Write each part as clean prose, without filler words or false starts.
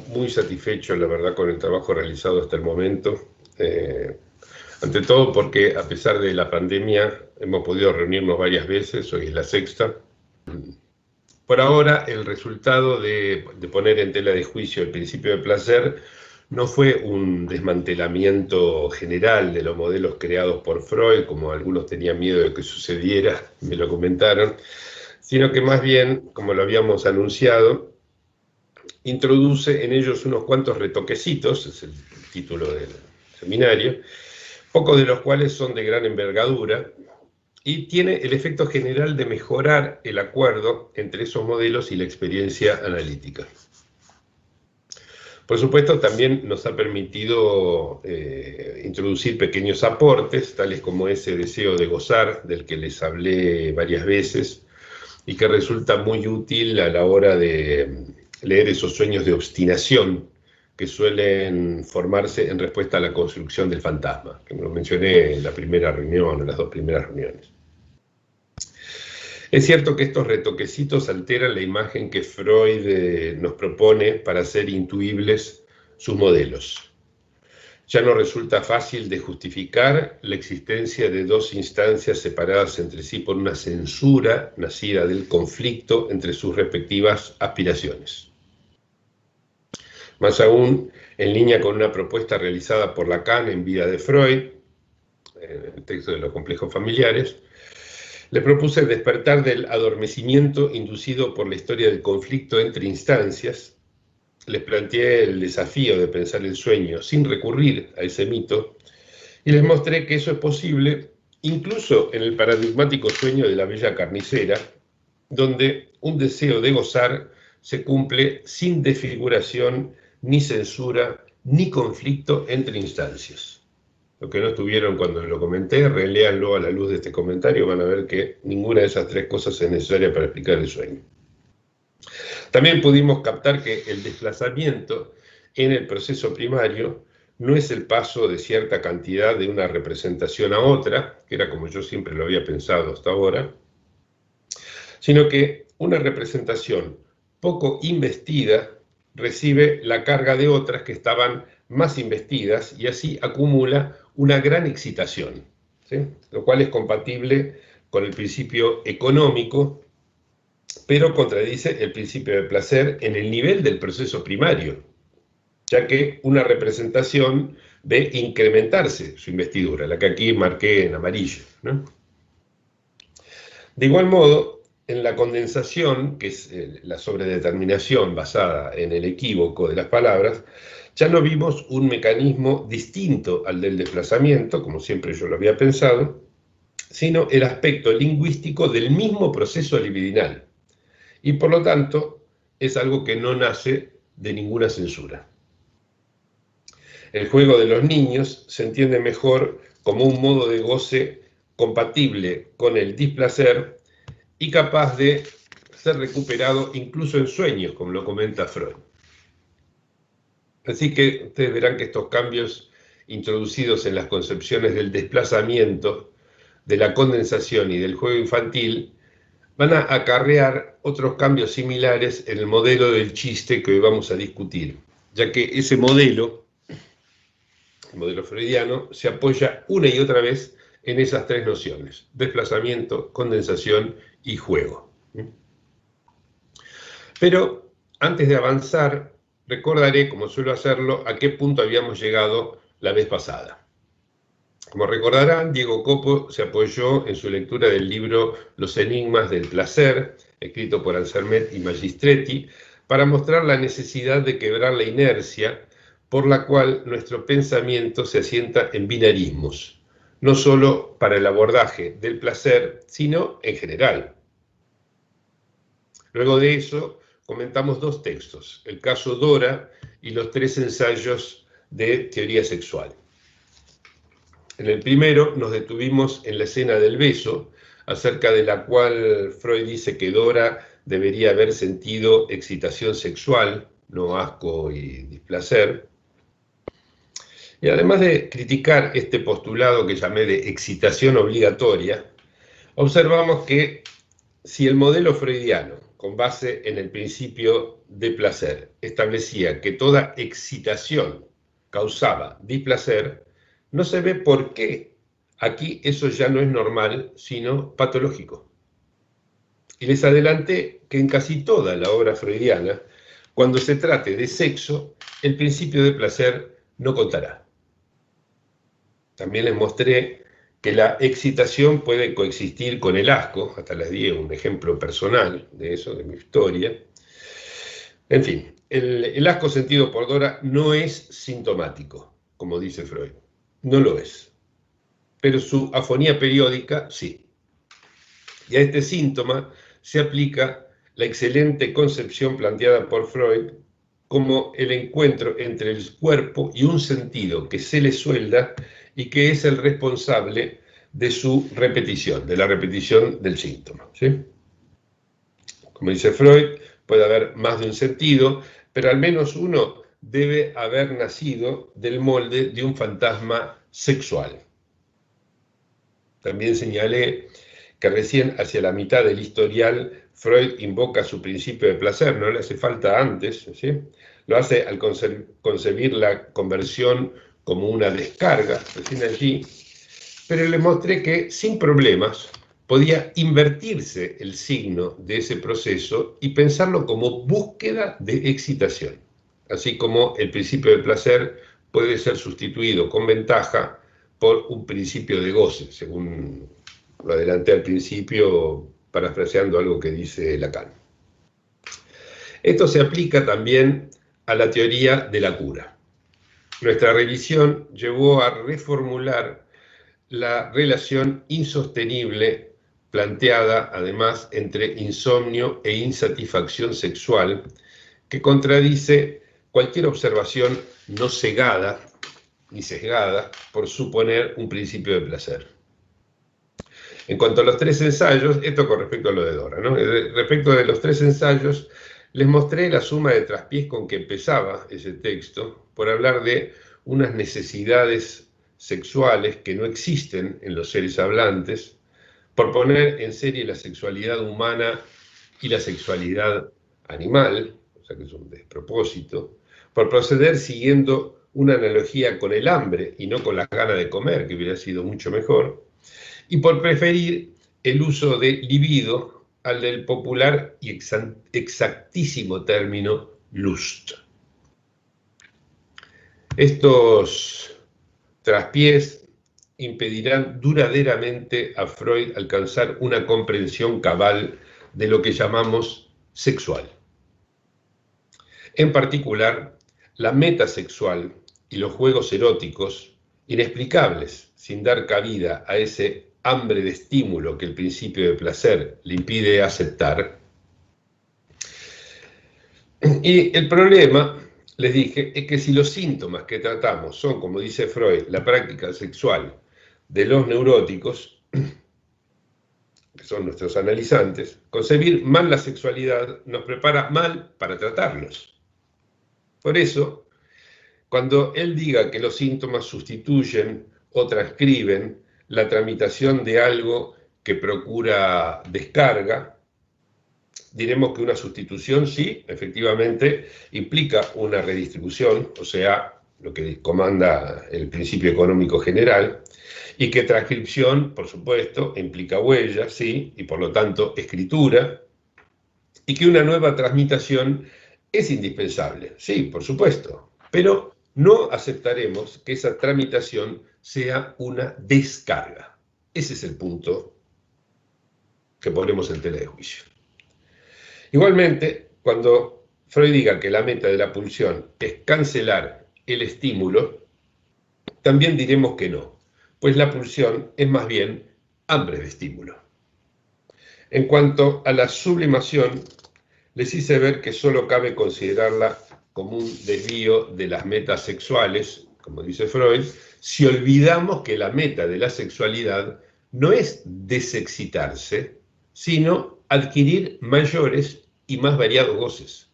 muy satisfecho, la verdad, con el trabajo realizado hasta el momento. Ante todo porque, a pesar de la pandemia, hemos podido reunirnos varias veces, hoy es la sexta. Por ahora, el resultado de poner en tela de juicio el principio de placer no fue un desmantelamiento general de los modelos creados por Freud, como algunos tenían miedo de que sucediera, me lo comentaron, sino que más bien, como lo habíamos anunciado, introduce en ellos unos cuantos retoquecitos, es el título del seminario, pocos de los cuales son de gran envergadura, y tiene el efecto general de mejorar el acuerdo entre esos modelos y la experiencia analítica. Por supuesto, también nos ha permitido introducir pequeños aportes, tales como ese deseo de gozar, del que les hablé varias veces, y que resulta muy útil a la hora de leer esos sueños de obstinación que suelen formarse en respuesta a la construcción del fantasma, que lo mencioné en la primera reunión, en las dos primeras reuniones. Es cierto que estos retoquecitos alteran la imagen que Freud nos propone para hacer intuibles sus modelos. Ya no resulta fácil de justificar la existencia de dos instancias separadas entre sí por una censura nacida del conflicto entre sus respectivas aspiraciones. Más aún, en línea con una propuesta realizada por Lacan en Vida de Freud, en el texto de los complejos familiares, le propuse el despertar del adormecimiento inducido por la historia del conflicto entre instancias. Les planteé el desafío de pensar el sueño sin recurrir a ese mito y les mostré que eso es posible incluso en el paradigmático sueño de la bella carnicera, donde un deseo de gozar se cumple sin desfiguración, ni censura, ni conflicto entre instancias. Los que no estuvieron cuando lo comenté, reléanlo a la luz de este comentario, van a ver que ninguna de esas tres cosas es necesaria para explicar el sueño. También pudimos captar que el desplazamiento en el proceso primario no es el paso de cierta cantidad de una representación a otra, que era como yo siempre lo había pensado hasta ahora, sino que una representación poco investida recibe la carga de otras que estaban más investidas y así acumula una gran excitación, ¿sí? Lo cual es compatible con el principio económico, pero contradice el principio de placer en el nivel del proceso primario, ya que una representación ve incrementarse su investidura, la que aquí marqué en amarillo, ¿no? De igual modo, en la condensación, que es la sobredeterminación basada en el equívoco de las palabras, ya no vimos un mecanismo distinto al del desplazamiento, como siempre yo lo había pensado, sino el aspecto lingüístico del mismo proceso libidinal. Y por lo tanto, es algo que no nace de ninguna censura. El juego de los niños se entiende mejor como un modo de goce compatible con el displacer y capaz de ser recuperado incluso en sueños, como lo comenta Freud. Así que ustedes verán que estos cambios introducidos en las concepciones del desplazamiento, de la condensación y del juego infantil van a acarrear otros cambios similares en el modelo del chiste que hoy vamos a discutir, ya que ese modelo, el modelo freudiano, se apoya una y otra vez en esas tres nociones: desplazamiento, condensación y juego. Pero antes de avanzar, recordaré, como suelo hacerlo, a qué punto habíamos llegado la vez pasada. Como recordarán, Diego Copo se apoyó en su lectura del libro Los enigmas del placer, escrito por Ansermet y Magistretti, para mostrar la necesidad de quebrar la inercia por la cual nuestro pensamiento se asienta en binarismos, no solo para el abordaje del placer, sino en general. Luego de eso, comentamos dos textos, el caso Dora y los 3 ensayos de teoría sexual. En el primero nos detuvimos en la escena del beso, acerca de la cual Freud dice que Dora debería haber sentido excitación sexual, no asco y displacer. Y además de criticar este postulado que llamé de excitación obligatoria, observamos que si el modelo freudiano con base en el principio de placer, establecía que toda excitación causaba displacer, no se ve por qué aquí eso ya no es normal, sino patológico. Y les adelanté que en casi toda la obra freudiana, cuando se trate de sexo, el principio de placer no contará. También les mostré que la excitación puede coexistir con el asco, hasta les di un ejemplo personal de eso, de mi historia. En fin, el asco sentido por Dora no es sintomático, como dice Freud, no lo es, pero su afonía periódica sí. Y a este síntoma se aplica la excelente concepción planteada por Freud como el encuentro entre el cuerpo y un sentido que se le suelda y que es el responsable de su repetición, de la repetición del síntoma, ¿sí? Como dice Freud, puede haber más de un sentido, pero al menos uno debe haber nacido del molde de un fantasma sexual. También señalé que recién hacia la mitad del historial Freud invoca su principio de placer, no le hace falta antes, ¿sí? Lo hace al concebir la conversión como una descarga, recién allí, pero le mostré que sin problemas podía invertirse el signo de ese proceso y pensarlo como búsqueda de excitación, así como el principio de placer puede ser sustituido con ventaja por un principio de goce, según lo adelanté al principio, parafraseando algo que dice Lacan. Esto se aplica también a la teoría de la cura. Nuestra revisión llevó a reformular la relación insostenible planteada además entre insomnio e insatisfacción sexual, que contradice cualquier observación no cegada ni sesgada por suponer un principio de placer. En cuanto a los 3 ensayos, esto con respecto a lo de Dora, ¿no? Respecto de los 3 ensayos, les mostré la suma de traspiés con que empezaba ese texto, por hablar de unas necesidades sexuales que no existen en los seres hablantes, por poner en serie la sexualidad humana y la sexualidad animal, o sea que es un despropósito, por proceder siguiendo una analogía con el hambre y no con las ganas de comer, que hubiera sido mucho mejor, y por preferir el uso de libido al del popular y exactísimo término lust. Estos traspiés impedirán duraderamente a Freud alcanzar una comprensión cabal de lo que llamamos sexual. En particular, la metasexual y los juegos eróticos, inexplicables sin dar cabida a ese hambre de estímulo que el principio de placer le impide aceptar. Y el problema, les dije, es que si los síntomas que tratamos son, como dice Freud, la práctica sexual de los neuróticos, que son nuestros analizantes, concebir mal la sexualidad nos prepara mal para tratarlos. Por eso, cuando él diga que los síntomas sustituyen o transcriben la tramitación de algo que procura descarga, diremos que una sustitución sí, efectivamente, implica una redistribución, o sea, lo que comanda el principio económico general, y que transcripción, por supuesto, implica huella, sí, y por lo tanto escritura, y que una nueva transmitación es indispensable, sí, por supuesto, pero no aceptaremos que esa tramitación sea una descarga. Ese es el punto que ponemos en tela de juicio. Igualmente, cuando Freud diga que la meta de la pulsión es cancelar el estímulo, también diremos que no, pues la pulsión es más bien hambre de estímulo. En cuanto a la sublimación, les hice ver que solo cabe considerarla como un desvío de las metas sexuales, como dice Freud, si olvidamos que la meta de la sexualidad no es desexcitarse, sino adquirir mayores y más variados goces.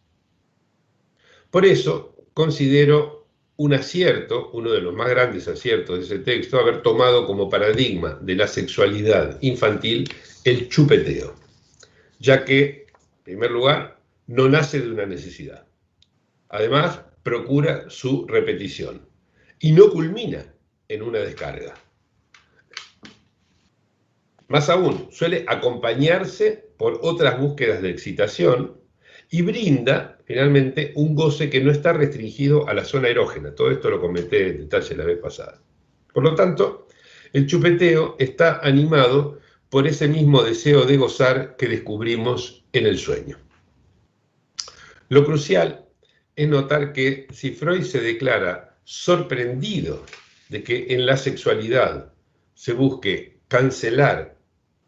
Por eso considero un acierto, uno de los más grandes aciertos de ese texto, haber tomado como paradigma de la sexualidad infantil el chupeteo, ya que En primer lugar, no nace de una necesidad. Además, procura su repetición y no culmina en una descarga. Más aún, suele acompañarse por otras búsquedas de excitación y brinda, finalmente, un goce que no está restringido a la zona erógena. Todo esto lo comenté en detalle la vez pasada. Por lo tanto, el chupeteo está animado por ese mismo deseo de gozar que descubrimos en el sueño. Lo crucial es notar que si Freud se declara sorprendido de que en la sexualidad se busque cancelar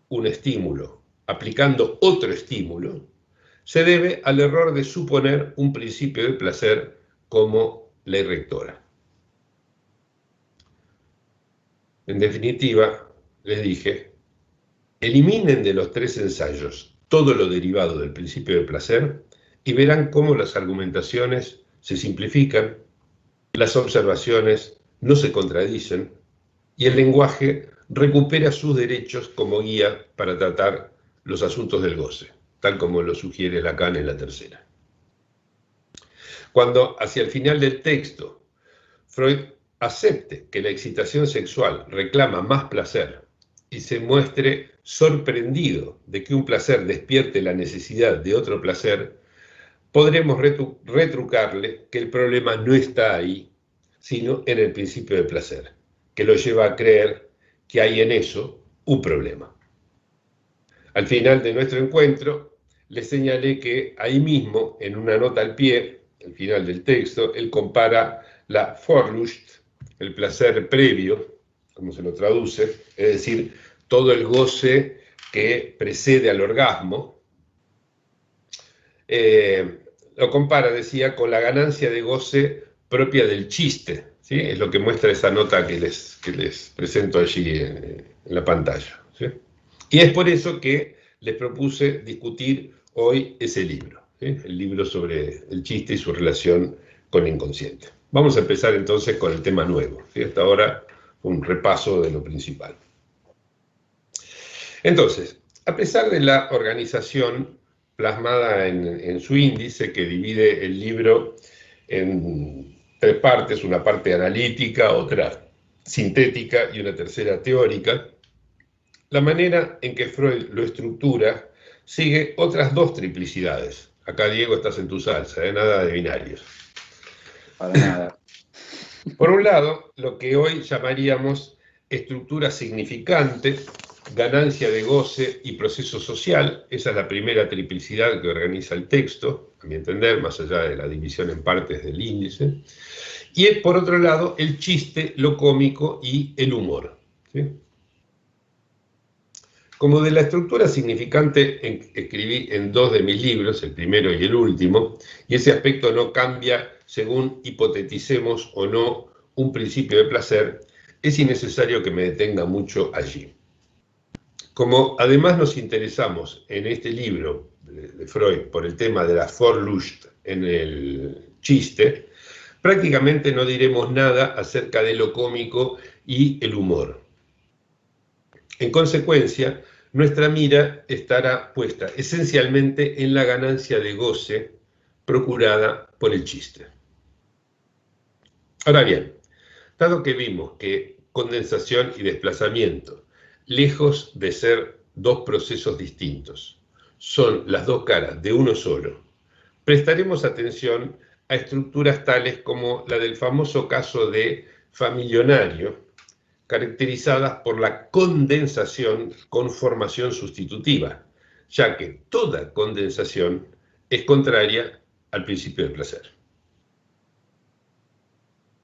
un estímulo aplicando otro estímulo, se debe al error de suponer un principio de placer como ley rectora. En definitiva, les dije, eliminen de los 3 ensayos todo lo derivado del principio de placer y verán cómo las argumentaciones se simplifican, las observaciones no se contradicen y el lenguaje recupera sus derechos como guía para tratar los asuntos del goce, tal como lo sugiere Lacan en la tercera. Cuando hacia el final del texto Freud acepte que la excitación sexual reclama más placer y se muestre sorprendido de que un placer despierte la necesidad de otro placer, podremos retrucarle que el problema no está ahí, sino en el principio de placer, que lo lleva a creer que hay en eso un problema. Al final de nuestro encuentro, le señalé que ahí mismo, en una nota al pie, al final del texto, él compara la Vorlust, el placer previo, como se lo traduce, es decir, todo el goce que precede al orgasmo, lo compara, decía, con la ganancia de goce propia del chiste, ¿sí? Es lo que muestra esa nota que les presento allí en la pantalla, ¿sí? Y es por eso que les propuse discutir hoy ese libro, ¿sí? El libro sobre el chiste y su relación con el inconsciente. Vamos a empezar entonces con el tema nuevo, ¿sí? Hasta ahora un repaso de lo principal. Entonces, a pesar de la organización plasmada en su índice, que divide el libro en 3 partes, una parte analítica, otra sintética y una tercera teórica, la manera en que Freud lo estructura sigue otras 2 triplicidades. Acá, Diego, estás en tu salsa, nada de binarios. Para nada. Por un lado, lo que hoy llamaríamos estructura significante, ganancia de goce y proceso social. Esa es la primera triplicidad que organiza el texto, a mi entender, más allá de la división en partes del índice. Y por otro lado, el chiste, lo cómico y el humor, ¿sí? Como de la estructura significante escribí en 2 de mis libros, el primero y el último, y ese aspecto no cambia según hipoteticemos o no un principio de placer, es innecesario que me detenga mucho allí. Como además nos interesamos en este libro de Freud por el tema de la Vorlust en el chiste, prácticamente no diremos nada acerca de lo cómico y el humor. En consecuencia, nuestra mira estará puesta esencialmente en la ganancia de goce procurada por el chiste. Ahora bien, dado que vimos que condensación y desplazamiento, lejos de ser 2 procesos distintos, son las 2 caras de uno solo, prestaremos atención a estructuras tales como la del famoso caso de Famigionario, caracterizadas por la condensación con formación sustitutiva, ya que toda condensación es contraria al principio del placer.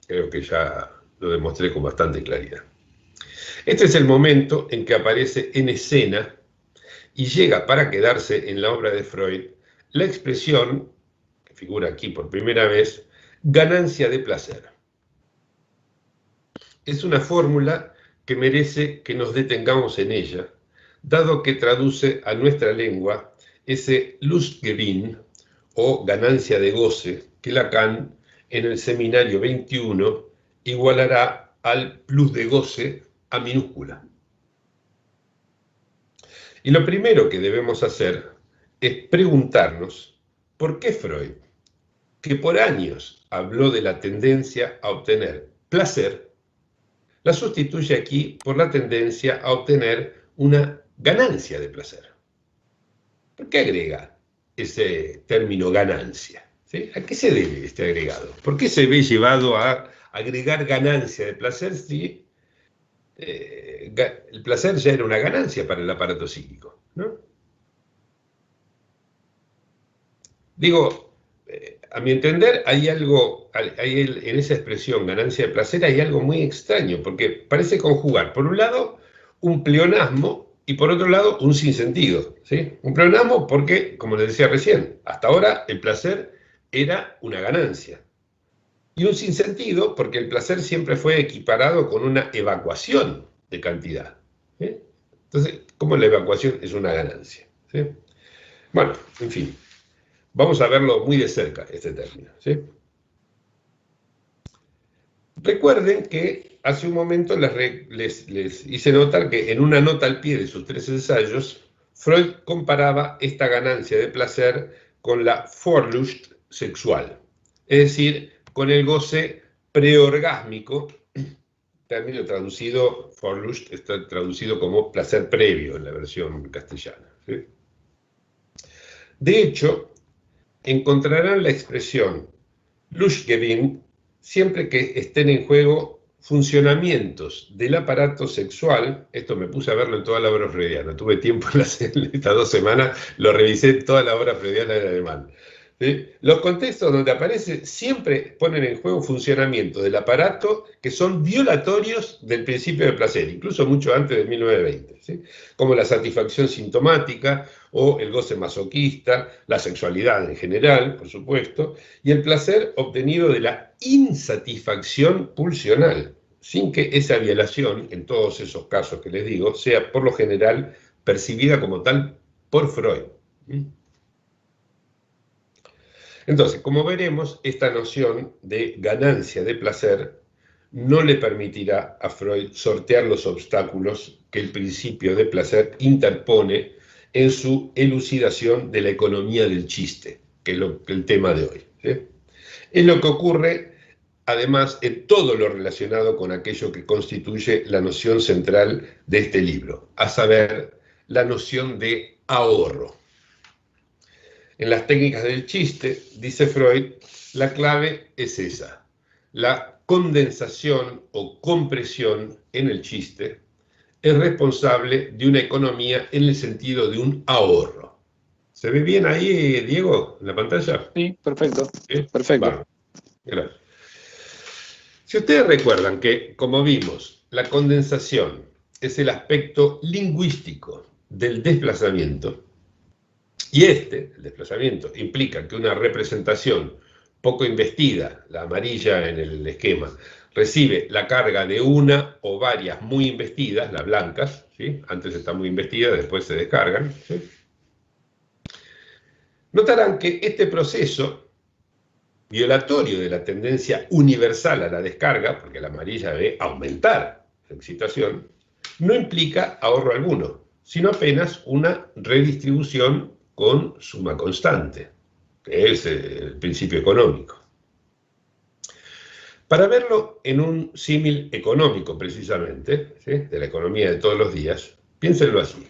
Creo que ya lo demostré con bastante claridad. Este es el momento en que aparece en escena y llega para quedarse en la obra de Freud la expresión, que figura aquí por primera vez, ganancia de placer. Es una fórmula que merece que nos detengamos en ella, dado que traduce a nuestra lengua ese Lustgewinn, o ganancia de goce, que Lacan en el seminario 21 igualará al plus de goce a minúscula. Y lo primero que debemos hacer es preguntarnos por qué Freud, que por años habló de la tendencia a obtener placer, la sustituye aquí por la tendencia a obtener una ganancia de placer. ¿Por qué agrega ese término ganancia? ¿Sí? ¿A qué se debe este agregado? ¿Por qué se ve llevado a agregar ganancia de placer si el placer ya era una ganancia para el aparato psíquico, ¿no? Digo, a mi entender, hay algo, en esa expresión ganancia de placer hay algo muy extraño, porque parece conjugar, por un lado, un pleonasmo y por otro lado, un sinsentido, ¿sí? Un pleonasmo porque, como les decía recién, hasta ahora el placer era una ganancia. Y un sinsentido porque el placer siempre fue equiparado con una evacuación de cantidad, ¿sí? Entonces, ¿cómo la evacuación es una ganancia? ¿Sí? Bueno, en fin. Vamos a verlo muy de cerca, este término, ¿sí? Recuerden que hace un momento les hice notar que en una nota al pie de sus 3 ensayos, Freud comparaba esta ganancia de placer con la Vorlust sexual, es decir, con el goce preorgásmico, término traducido, Vorlust está traducido como placer previo en la versión castellana, ¿sí? De hecho, encontrarán la expresión Lustgewinn siempre que estén en juego funcionamientos del aparato sexual. Esto me puse a verlo en toda la obra freudiana, tuve tiempo en estas 2 semanas, lo revisé toda la obra freudiana en alemán. ¿Sí? Los contextos donde aparece siempre ponen en juego funcionamientos del aparato que son violatorios del principio del placer, incluso mucho antes de 1920, ¿sí? Como la satisfacción sintomática o el goce masoquista, la sexualidad en general, por supuesto, y el placer obtenido de la insatisfacción pulsional, sin que esa violación, en todos esos casos que les digo, sea por lo general percibida como tal por Freud. Entonces, como veremos, esta noción de ganancia de placer no le permitirá a Freud sortear los obstáculos que el principio de placer interpone en su elucidación de la economía del chiste, que es el tema de hoy, ¿sí? Es lo que ocurre, además, en todo lo relacionado con aquello que constituye la noción central de este libro, a saber, la noción de ahorro. En las técnicas del chiste, dice Freud, la clave es esa, la condensación o compresión en el chiste es responsable de una economía en el sentido de un ahorro. ¿Se ve bien ahí, Diego, en la pantalla? Sí, perfecto. ¿Sí? Perfecto. Vamos, gracias. Si ustedes recuerdan que, como vimos, la condensación es el aspecto lingüístico del desplazamiento, y el desplazamiento, implica que una representación poco investida, la amarilla en el esquema, recibe la carga de una o varias muy investidas, las blancas, ¿sí? Antes están muy investidas, después se descargan, ¿sí? Notarán que este proceso, violatorio de la tendencia universal a la descarga, porque la amarilla debe aumentar su excitación, no implica ahorro alguno, sino apenas una redistribución con suma constante, que es el principio económico. Para verlo en un símil económico, precisamente, ¿sí? De la economía de todos los días, piénsenlo así.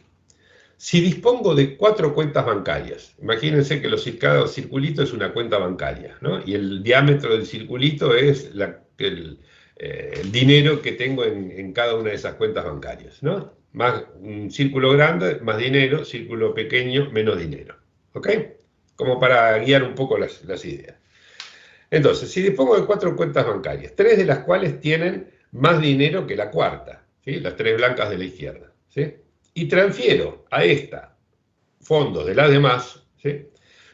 Si dispongo de 4 cuentas bancarias, imagínense que cada circulito es una cuenta bancaria, ¿no? Y el diámetro del circulito es el dinero que tengo en cada una de esas cuentas bancarias, ¿no? Más un círculo grande, más dinero, círculo pequeño, menos dinero, ¿ok? Como para guiar un poco las ideas. Entonces, si dispongo de 4 cuentas bancarias, 3 de las cuales tienen más dinero que la cuarta, ¿sí? Las 3 blancas de la izquierda, ¿sí? Y transfiero a esta fondos de las demás, ¿sí?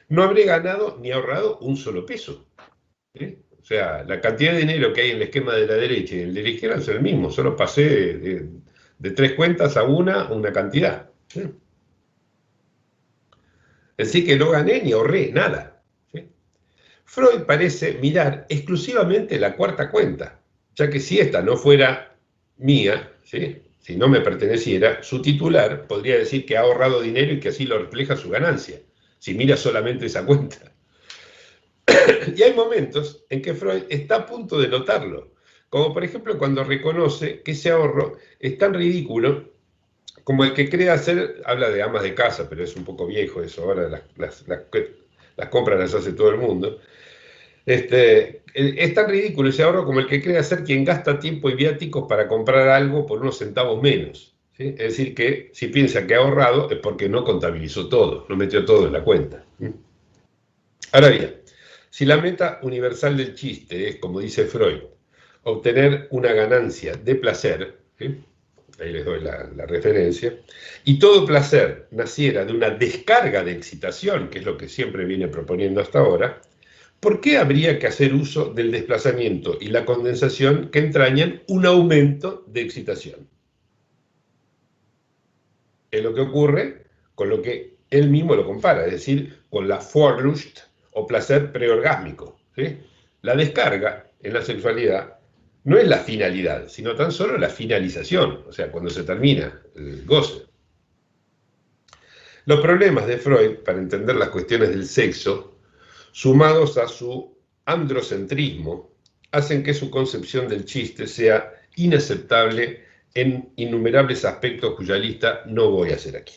No habré ganado ni ahorrado un solo peso, ¿sí? O sea, la cantidad de dinero que hay en el esquema de la derecha y en el de la izquierda es el mismo, solo pasé de 3 cuentas a una cantidad, ¿sí? Así que no gané ni ahorré nada, ¿sí? Freud parece mirar exclusivamente la cuarta cuenta, ya que si esta no fuera mía, ¿sí? Si no me perteneciera, su titular podría decir que ha ahorrado dinero y que así lo refleja su ganancia. si mira solamente esa cuenta. Y hay momentos en que Freud está a punto de notarlo, como por ejemplo cuando reconoce que ese ahorro es tan ridículo como el que cree hacer, habla de amas de casa, pero es un poco viejo eso, ahora las compras las hace todo el mundo. Es tan ridículo ese ahorro como el que cree hacer quien gasta tiempo y viáticos para comprar algo por unos centavos menos. ¿Sí? Es decir, que si piensa que ha ahorrado es porque no contabilizó todo, no metió todo en la cuenta. Ahora bien, si la meta universal del chiste es, como dice Freud, obtener una ganancia de placer, ¿sí? Ahí les doy la referencia, y todo placer naciera de una descarga de excitación, que es lo que siempre viene proponiendo hasta ahora, ¿por qué habría que hacer uso del desplazamiento y la condensación que entrañan un aumento de excitación? Es lo que ocurre con lo que él mismo lo compara, es decir, con la Vorlust o placer preorgásmico. ¿Sí? La descarga en la sexualidad no es la finalidad, sino tan solo la finalización, o sea, cuando se termina el goce. Los problemas de Freud para entender las cuestiones del sexo, sumados a su androcentrismo, hacen que su concepción del chiste sea inaceptable en innumerables aspectos cuya lista no voy a hacer aquí.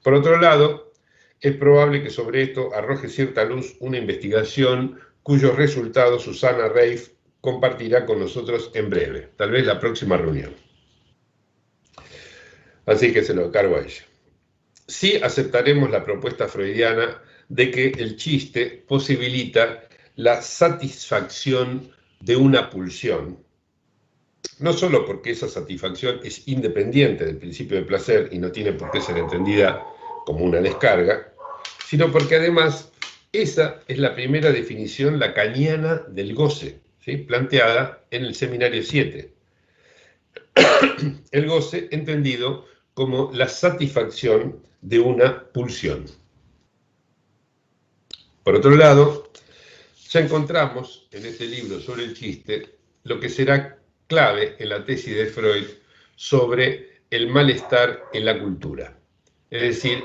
Por otro lado, es probable que sobre esto arroje cierta luz una investigación cuyos resultados Susana Reif compartirá con nosotros en breve, tal vez la próxima reunión. Así que se lo cargo a ella. Sí aceptaremos la propuesta freudiana de que el chiste posibilita la satisfacción de una pulsión, no solo porque esa satisfacción es independiente del principio de placer y no tiene por qué ser entendida como una descarga, sino porque además esa es la primera definición lacaniana del goce, ¿sí? Planteada en el Seminario 7. El goce entendido como la satisfacción de una pulsión. Por otro lado, ya encontramos en este libro sobre el chiste lo que será clave en la tesis de Freud sobre el malestar en la cultura. Es decir,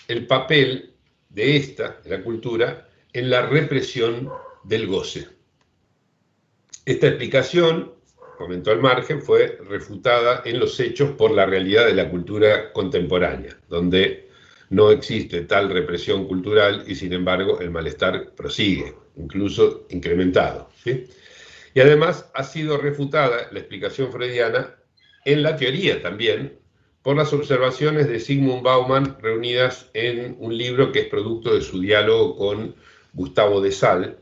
el papel de la cultura, en la represión del goce. Esta explicación, comentó al margen, fue refutada en los hechos por la realidad de la cultura contemporánea, donde no existe tal represión cultural y sin embargo el malestar prosigue, incluso incrementado. ¿Sí? Y además ha sido refutada la explicación freudiana en la teoría también por las observaciones de Zygmunt Bauman reunidas en un libro que es producto de su diálogo con Gustavo de Sal,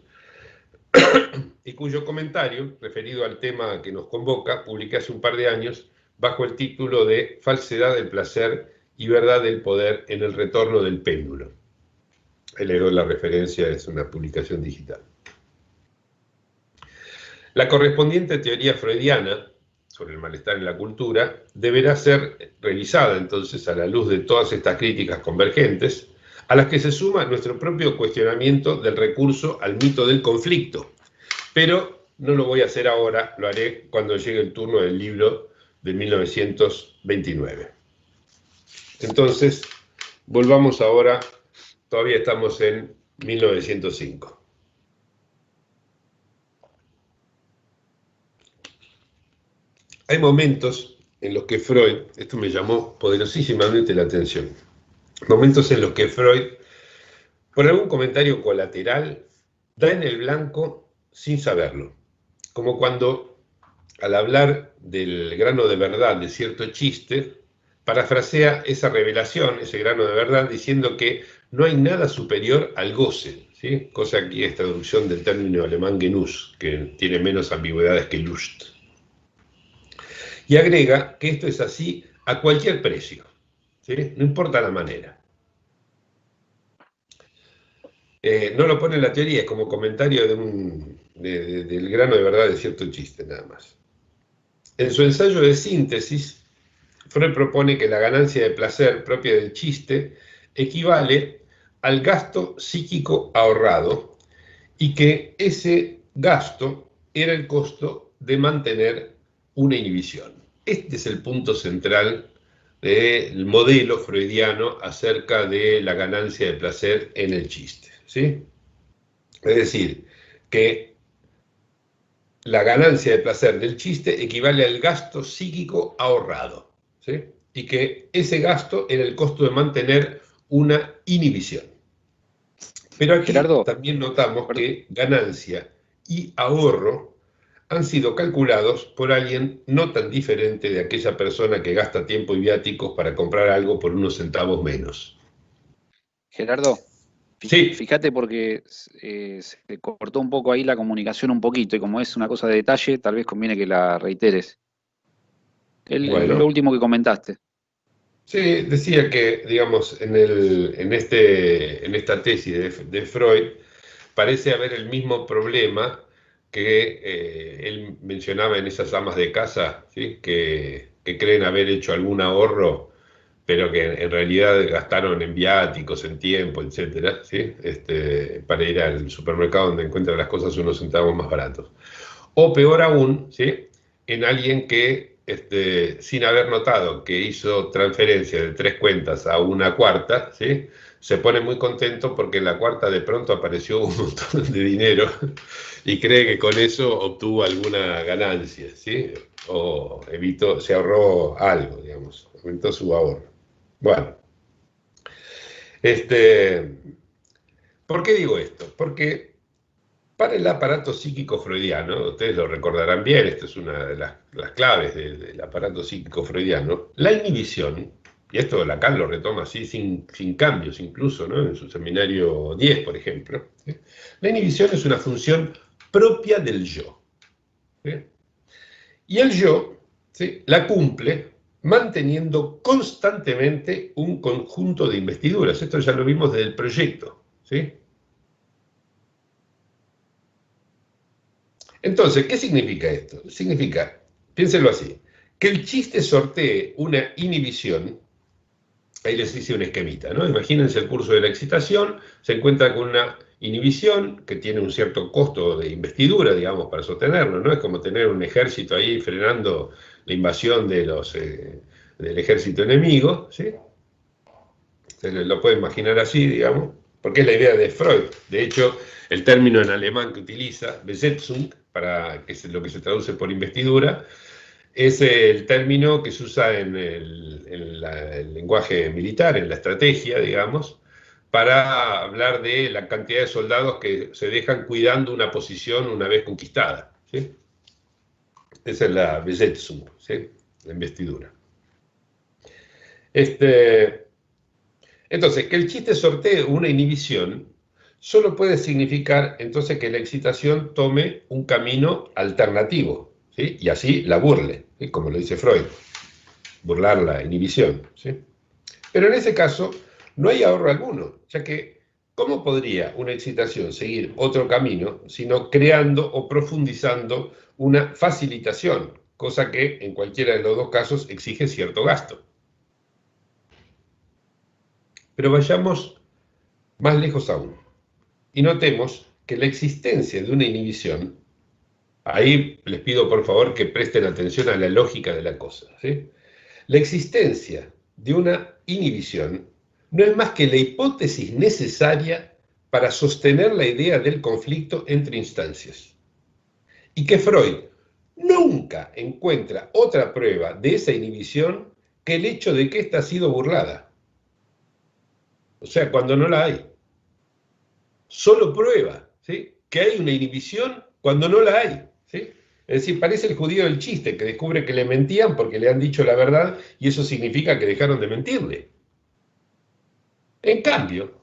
y cuyo comentario, referido al tema que nos convoca, publiqué hace un par de años bajo el título de Falsedad del placer y verdad del poder en el retorno del péndulo. El héroe de la referencia es una publicación digital. La correspondiente teoría freudiana sobre el malestar en la cultura deberá ser revisada entonces a la luz de todas estas críticas convergentes, a las que se suma nuestro propio cuestionamiento del recurso al mito del conflicto. Pero no lo voy a hacer ahora, lo haré cuando llegue el turno del libro de 1929. Entonces, volvamos ahora, todavía estamos en 1905. Hay momentos en los que Freud, esto me llamó poderosísimamente la atención, momentos en los que Freud, por algún comentario colateral, da en el blanco sin saberlo. Como cuando, al hablar del grano de verdad de cierto chiste, parafrasea esa revelación, ese grano de verdad, diciendo que no hay nada superior al goce, ¿sí? Cosa que es traducción del término alemán Genuss, que tiene menos ambigüedades que Lust. Y agrega que esto es así a cualquier precio, ¿sí? No importa la manera. No lo pone en la teoría, es como comentario del grano de verdad de cierto chiste, nada más. En su ensayo de síntesis, Freud propone que la ganancia de placer propia del chiste equivale al gasto psíquico ahorrado y que ese gasto era el costo de mantener una inhibición. Este es el punto central del modelo freudiano acerca de la ganancia de placer en el chiste, ¿sí? Es decir, que la ganancia de placer del chiste equivale al gasto psíquico ahorrado, ¿sí? Y que ese gasto era el costo de mantener una inhibición. Pero aquí Gerardo, también notamos que ganancia y ahorro han sido calculados por alguien no tan diferente de aquella persona que gasta tiempo y viáticos para comprar algo por unos centavos menos. Gerardo, Sí, fíjate porque se cortó un poco ahí la comunicación un poquito y como es una cosa de detalle, tal vez conviene que la reiteres. Lo bueno. último que comentaste. Sí, decía que, digamos, en esta tesis de Freud parece haber el mismo problema que él mencionaba en esas amas de casa, ¿sí? Que creen haber hecho algún ahorro, pero que en realidad gastaron en viáticos, en tiempo, etcétera, ¿sí? Para ir al supermercado donde encuentran las cosas unos centavos más baratos. O peor aún, ¿sí? En alguien que, sin haber notado que hizo transferencia de 3 cuentas a una cuarta, ¿sí? Se pone muy contento porque en la cuarta de pronto apareció un montón de dinero y cree que con eso obtuvo alguna ganancia, ¿sí? O se ahorró algo, digamos, aumentó su ahorro. Bueno, este, ¿por qué digo esto? Porque para el aparato psíquico freudiano, ustedes lo recordarán bien, esto es una de las claves del aparato psíquico freudiano, la inhibición, y esto Lacan lo retoma así sin cambios incluso, ¿no? En su seminario 10, por ejemplo, ¿sí? La inhibición es una función propia del yo, ¿sí? Y el yo, ¿sí? La cumple manteniendo constantemente un conjunto de investiduras. Esto ya lo vimos desde el proyecto, ¿sí? Entonces, ¿qué significa esto? Significa, piénsenlo así, que el chiste sortee una inhibición. Ahí les hice un esquemita, ¿no? Imagínense el curso de la excitación, se encuentra con una inhibición que tiene un cierto costo de investidura, digamos, para sostenerlo, ¿no? Es como tener un ejército ahí frenando la invasión del ejército enemigo, ¿sí? Se lo puede imaginar así, digamos, porque es la idea de Freud. De hecho, el término en alemán que utiliza, Besetzung, que es lo que se traduce por investidura, es el término que se usa en el lenguaje militar, en la estrategia, digamos, para hablar de la cantidad de soldados que se dejan cuidando una posición una vez conquistada, ¿sí? Esa es la Besetzung, ¿sí? La investidura. Entonces, que el chiste sortee una inhibición solo puede significar entonces que la excitación tome un camino alternativo, ¿sí? Y así la burle, ¿sí? Como lo dice Freud, burlar la inhibición, ¿sí? Pero en ese caso no hay ahorro alguno, ya que ¿cómo podría una excitación seguir otro camino sino creando o profundizando una facilitación, cosa que en cualquiera de los dos casos exige cierto gasto? Pero vayamos más lejos aún y notemos que la existencia de una inhibición, ahí les pido por favor que presten atención a la lógica de la cosa, ¿sí? La existencia de una inhibición no es más que la hipótesis necesaria para sostener la idea del conflicto entre instancias. Y que Freud nunca encuentra otra prueba de esa inhibición que el hecho de que ésta ha sido burlada. O sea, cuando no la hay. Solo prueba, ¿sí? Que hay una inhibición cuando no la hay, ¿sí? Es decir, parece el judío del chiste, que descubre que le mentían porque le han dicho la verdad y eso significa que dejaron de mentirle. En cambio,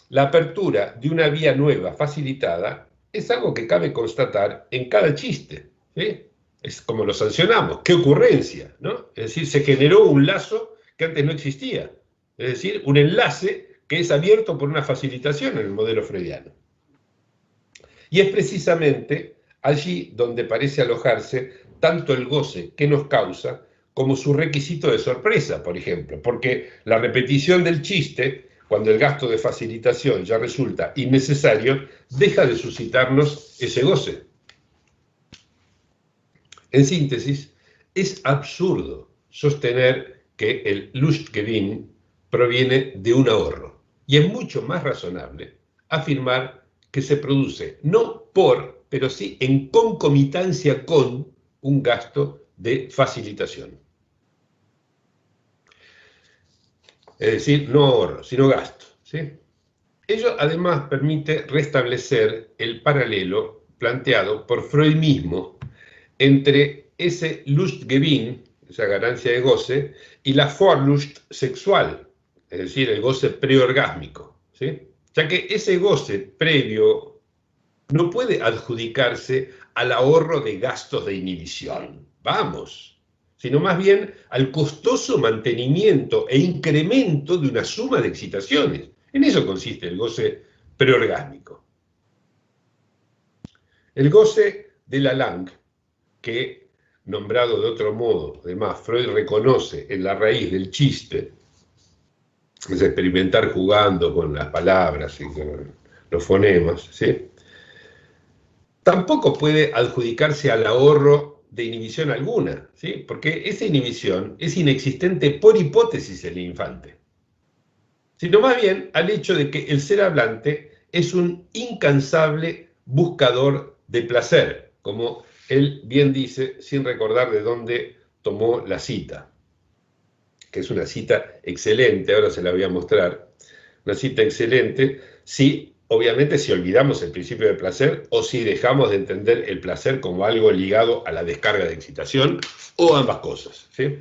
la apertura de una vía nueva facilitada es algo que cabe constatar en cada chiste, ¿sí? Es como lo sancionamos, qué ocurrencia, ¿no? Es decir, se generó un lazo que antes no existía, es decir, un enlace que es abierto por una facilitación en el modelo freudiano. Y es precisamente allí donde parece alojarse tanto el goce que nos causa como su requisito de sorpresa, por ejemplo, porque la repetición del chiste, cuando el gasto de facilitación ya resulta innecesario, deja de suscitarnos ese goce. En síntesis, es absurdo sostener que el Lustgewinn proviene de un ahorro. Y es mucho más razonable afirmar que se produce no por, pero sí en concomitancia con un gasto de facilitación. Es decir, no ahorro, sino gasto, ¿sí? Ello además permite restablecer el paralelo planteado por Freud mismo entre ese Lustgewinn, esa ganancia de goce, y la Vorlust sexual, es decir, el goce preorgásmico, ¿sí? Ya que ese goce previo no puede adjudicarse al ahorro de gastos de inhibición, vamos, sino más bien al costoso mantenimiento e incremento de una suma de excitaciones. En eso consiste el goce preorgásmico. El goce de Lalang, que, nombrado de otro modo, además Freud reconoce en la raíz del chiste, es experimentar jugando con las palabras y con los fonemas, ¿sí? Tampoco puede adjudicarse al ahorro de inhibición alguna, ¿sí? Porque esa inhibición es inexistente por hipótesis en el infante, sino más bien al hecho de que el ser hablante es un incansable buscador de placer, como él bien dice, sin recordar de dónde tomó la cita, que es una cita excelente, ahora se la voy a mostrar, una cita excelente, sí, obviamente si olvidamos el principio del placer o si dejamos de entender el placer como algo ligado a la descarga de excitación o ambas cosas, ¿sí?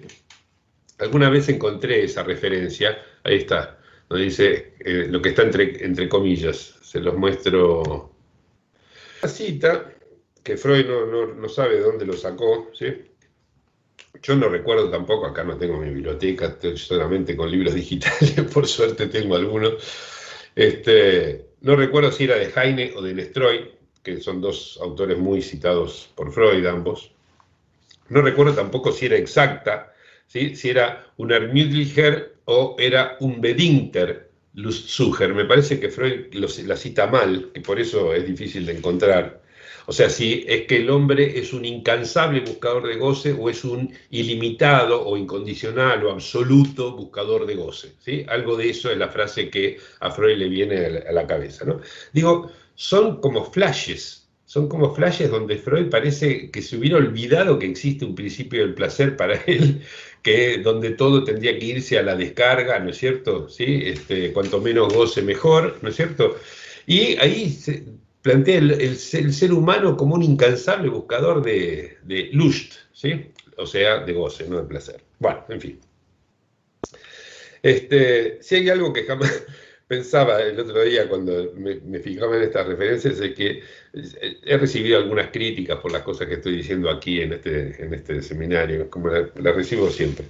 Alguna vez encontré esa referencia, ahí está, donde dice lo que está entre comillas, se los muestro. La cita, que Freud no sabe de dónde lo sacó, ¿sí? Yo no recuerdo tampoco, acá no tengo mi biblioteca, estoy solamente con libros digitales, por suerte tengo algunos. No recuerdo si era de Heine o de Nestroy, que son dos autores muy citados por Freud ambos. No recuerdo tampoco si era exacta, ¿sí? Si era un Ermüdlicher o era un Bedingter Lustsucher. Me parece que Freud la cita mal, que por eso es difícil de encontrar. O sea, si es que el hombre es un incansable buscador de goce o es un ilimitado o incondicional o absoluto buscador de goce, ¿sí? Algo de eso es la frase que a Freud le viene a la cabeza, ¿no? Digo, son como flashes donde Freud parece que se hubiera olvidado que existe un principio del placer para él, que donde todo tendría que irse a la descarga, ¿no es cierto? ¿Sí? Cuanto menos goce mejor, ¿no es cierto? Y ahí se plantea el ser humano como un incansable buscador de lust, ¿sí? O sea, de goce, no de placer. Bueno, en fin. Si hay algo que jamás pensaba el otro día cuando me fijaba en estas referencias, es que he recibido algunas críticas por las cosas que estoy diciendo aquí en este seminario, como las recibo siempre.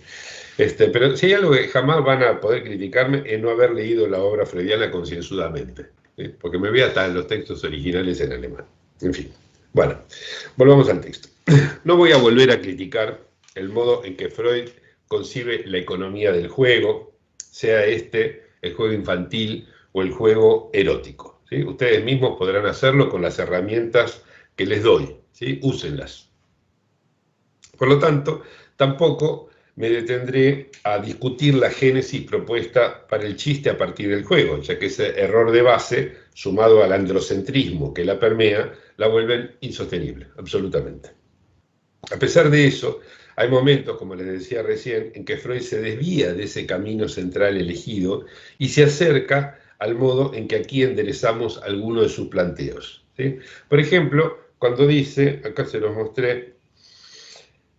Pero si hay algo que jamás van a poder criticarme es no haber leído la obra freudiana concienzudamente, ¿sí? Porque me voy hasta en los textos originales en alemán. En fin, bueno, volvamos al texto. No voy a volver a criticar el modo en que Freud concibe la economía del juego, sea el juego infantil o el juego erótico, ¿sí? Ustedes mismos podrán hacerlo con las herramientas que les doy, ¿sí? Úsenlas. Por lo tanto, tampoco me detendré a discutir la génesis propuesta para el chiste a partir del juego, ya que ese error de base, sumado al androcentrismo que la permea, la vuelven insostenible, absolutamente. A pesar de eso, hay momentos, como les decía recién, en que Freud se desvía de ese camino central elegido y se acerca al modo en que aquí enderezamos algunos de sus planteos, ¿sí? Por ejemplo, cuando dice, acá se los mostré,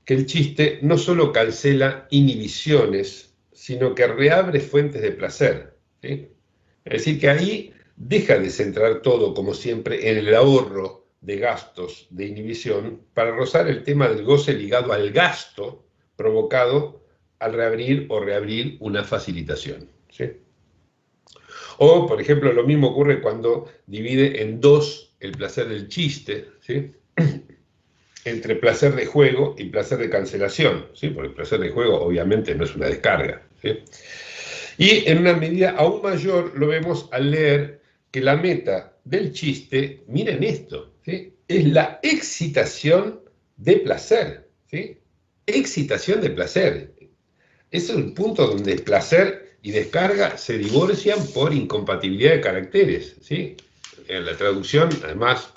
que el chiste no solo cancela inhibiciones, sino que reabre fuentes de placer, ¿sí? Es decir, que ahí deja de centrar todo, como siempre, en el ahorro de gastos de inhibición para rozar el tema del goce ligado al gasto provocado al reabrir o reabrir una facilitación, ¿sí? O, por ejemplo, lo mismo ocurre cuando divide en dos el placer del chiste, ¿sí? Entre placer de juego y placer de cancelación, ¿sí? Porque el placer de juego obviamente no es una descarga, ¿sí? Y en una medida aún mayor lo vemos al leer que la meta del chiste, miren esto, ¿sí? Es la excitación de placer, ¿sí? Excitación de placer. es el punto donde placer y descarga se divorcian por incompatibilidad de caracteres, ¿sí? En la traducción, además,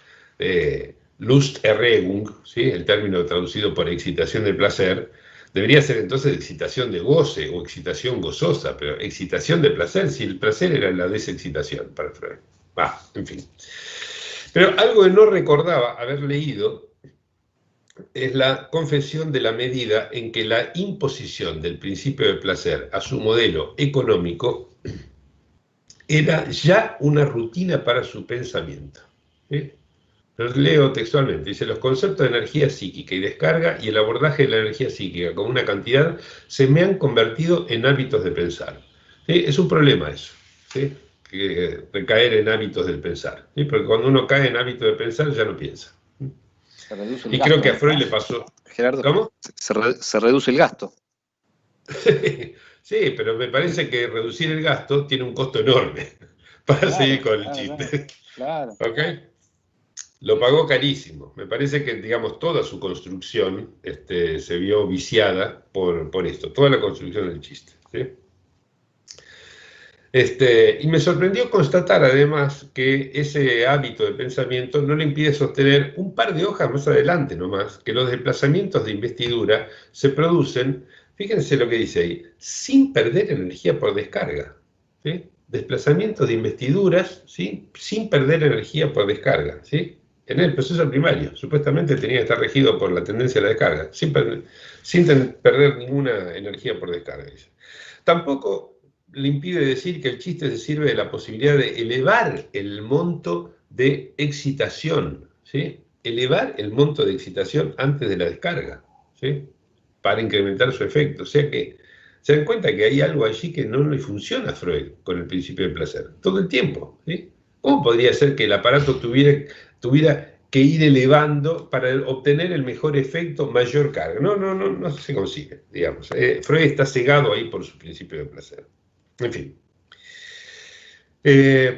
Lusterregung, ¿sí? El término traducido por excitación de placer, debería ser entonces excitación de goce o excitación gozosa, pero excitación de placer, si el placer era la desexcitación para Freud. En fin. Pero algo que no recordaba haber leído es la confesión de la medida en que la imposición del principio de placer a su modelo económico era ya una rutina para su pensamiento. ¿Sí? Los leo textualmente, dice: los conceptos de energía psíquica y descarga y el abordaje de la energía psíquica como una cantidad se me han convertido en hábitos de pensar. ¿Sí? Es un problema eso, ¿sí? Recaer en hábitos del pensar, ¿sí? Porque cuando uno cae en hábitos de pensar ya no piensa. Se reduce el Y gasto, creo que a Freud le pasó. Gerardo, ¿Cómo? se reduce el gasto. Sí, pero me parece que reducir el gasto tiene un costo enorme para seguir con el chiste. Claro. ¿Ok? Lo pagó carísimo. Me parece que, digamos, toda su construcción se vio viciada por esto, toda la construcción del chiste. ¿Sí? Y me sorprendió constatar además que ese hábito de pensamiento no le impide sostener un par de hojas más adelante nomás, que los desplazamientos de investidura se producen, fíjense lo que dice ahí, sin perder energía por descarga. ¿Sí? Desplazamientos de investiduras, ¿sí? Sin perder energía por descarga. ¿Sí? En el proceso primario, supuestamente tenía que estar regido por la tendencia a la descarga, sin perder ninguna energía por descarga. Dice. Tampoco le impide decir que el chiste se sirve de la posibilidad de elevar el monto de excitación, ¿sí? Elevar el monto de excitación antes de la descarga, ¿sí? Para incrementar su efecto. O sea que se dan cuenta que hay algo allí que no le funciona a Freud con el principio del placer, todo el tiempo, ¿sí? ¿Cómo podría ser que el aparato tuviera que ir elevando para obtener el mejor efecto, mayor carga? No se consigue, digamos. Freud está cegado ahí por su principio de placer. En fin.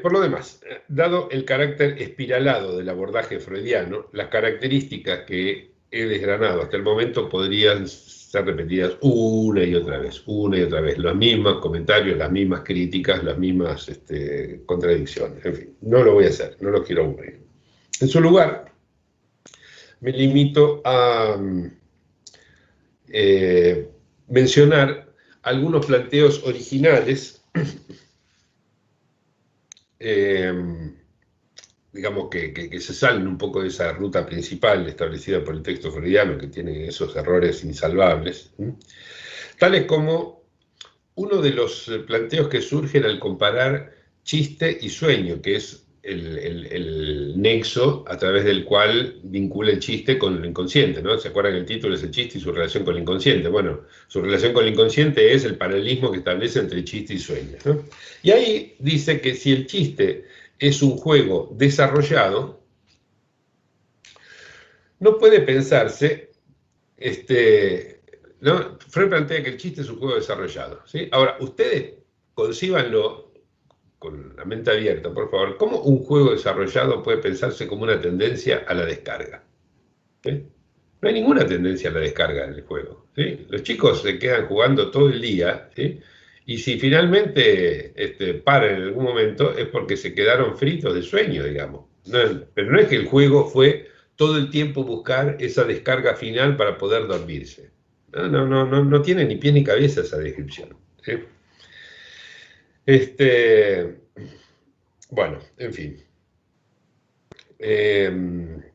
Por lo demás, dado el carácter espiralado del abordaje freudiano, las características que he desgranado hasta el momento podrían ser repetidas una y otra vez, los mismos comentarios, las mismas críticas, las mismas contradicciones. En fin, no lo voy a hacer, no lo quiero aburrir. En su lugar, me limito a mencionar algunos planteos originales, digamos que se salen un poco de esa ruta principal establecida por el texto freudiano, que tiene esos errores insalvables, tales como uno de los planteos que surgen al comparar chiste y sueño, que es el nexo a través del cual vincula el chiste con el inconsciente, ¿no? ¿Se acuerdan? El título es el chiste y su relación con el inconsciente. Bueno, su relación con el inconsciente es el paralelismo que establece entre chiste y sueño, ¿no? Y ahí dice que si el chiste es un juego desarrollado, no puede pensarse, ¿no? Freud plantea que el chiste es un juego desarrollado, ¿sí? Ahora, ustedes concíbanlo con la mente abierta, por favor. ¿Cómo un juego desarrollado puede pensarse como una tendencia a la descarga? ¿Sí? No hay ninguna tendencia a la descarga en el juego, ¿sí? Los chicos se quedan jugando todo el día, ¿sí? Y si finalmente paran en algún momento es porque se quedaron fritos de sueño, digamos. Pero no es que el juego fue todo el tiempo buscar esa descarga final para poder dormirse. No tiene ni pie ni cabeza esa descripción, ¿sí? Bueno, en fin.